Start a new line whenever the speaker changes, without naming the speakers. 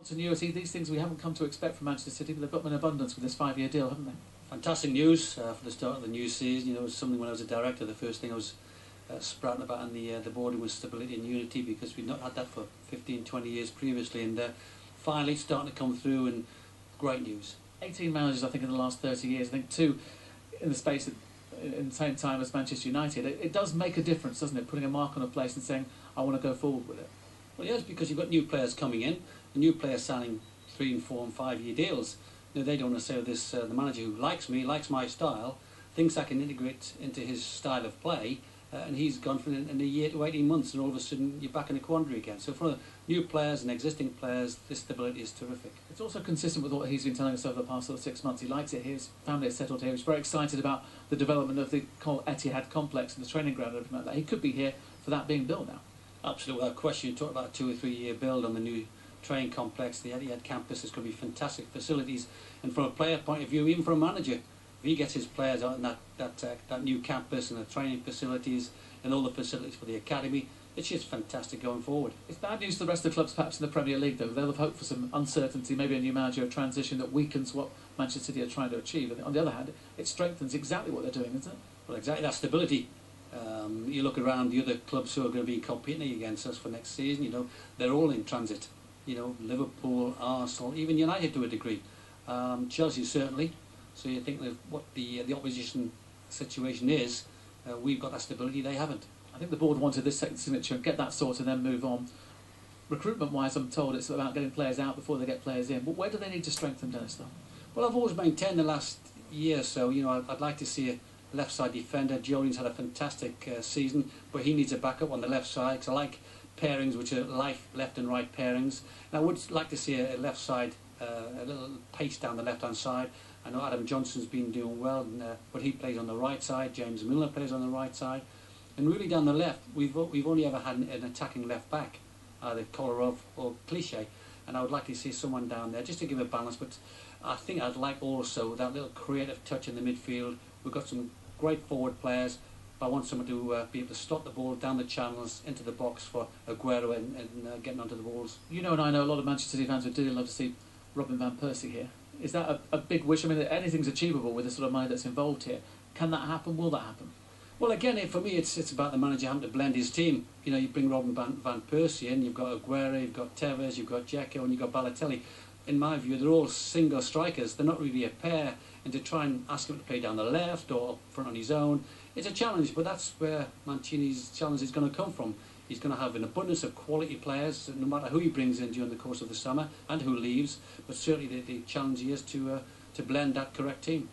Continuity, these things we haven't come to expect from Manchester City, but they've got them in abundance with this 5-year deal, haven't they?
Fantastic news for the start of the new season. You know, it's something when I was a director, the first thing I was sprouting about in the board was stability and unity, because we'd not had that for 15, 20 years previously, and finally it's starting to come through, and great news. 18 managers, I think, in the last 30 years. I think 2 in the space in the same time as Manchester United. It does make a difference, doesn't it? Putting a mark on a place and saying, I want to go forward with it. Well, yes, because you've got new players coming in, and new players signing 3 and 4 and 5-year deals. You know, they don't want to say this. The manager who likes me, likes my style, thinks I can integrate into his style of play, and he's gone for in a year to 18 months, and all of a sudden you're back in a quandary again. So for new players and existing players, this stability is terrific.
It's also consistent with what he's been telling us over the past 6 months. He likes it here, his family is settled here. He's very excited about the development of the Etihad complex and the training ground and everything like that. He could be here for that being built now.
Absolutely, without question. You talk about a 2 or 3 year build on the new training complex. The Etihad campus is going to be fantastic facilities, and from a player point of view, even for a manager, if he gets his players out in that new campus and the training facilities and all the facilities for the academy, it's just fantastic going forward.
It's bad news for the rest of the clubs perhaps in the Premier League, though. They'll have hoped for some uncertainty, maybe a new manager, a transition that weakens what Manchester City are trying to achieve. And on the other hand, it strengthens exactly what they're doing, isn't it?
Well, exactly, that stability. You look around the other clubs who are going to be competing against us for next season, you know, they're all in transit. You know, Liverpool, Arsenal, even United to a degree. Chelsea certainly. So you think that what the opposition situation is, we've got that stability, they haven't.
I think the board wanted this second signature and get that sorted and then move on. Recruitment-wise, I'm told it's about getting players out before they get players in. But where do they need to strengthen, Dennis, though?
Well, I've always maintained the last year or so, you know, I'd like to see a left-side defender. Jolion's had a fantastic season, but he needs a backup on the left side, because I like pairings which are left and right pairings. And I would like to see a left side, a little pace down the left-hand side. I know Adam Johnson's been doing well, but he plays on the right side. James Milner plays on the right side. And really down the left, we've only ever had an attacking left back, either Kolarov or Cliche. And I would like to see someone down there just to give a balance. But I think I'd like also that little creative touch in the midfield. We've got some great forward players, but I want someone to be able to stop the ball down the channels into the box for Aguero and getting onto the balls.
You know, and I know a lot of Manchester City fans would really love to see Robin Van Persie here. Is that a big wish? I mean, anything's achievable with the sort of money that's involved here. Can that happen? Will that happen?
Well, again, for me, it's about the manager having to blend his team. You know, you bring Robin Van Persie in, you've got Aguero, you've got Tevez, you've got Dzeko, and you've got Balotelli. In my view, they're all single strikers. They're not really a pair. And to try and ask him to play down the left or up front on his own, it's a challenge. But that's where Mancini's challenge is going to come from. He's going to have an abundance of quality players, no matter who he brings in during the course of the summer and who leaves. But certainly the challenge is to blend that correct team.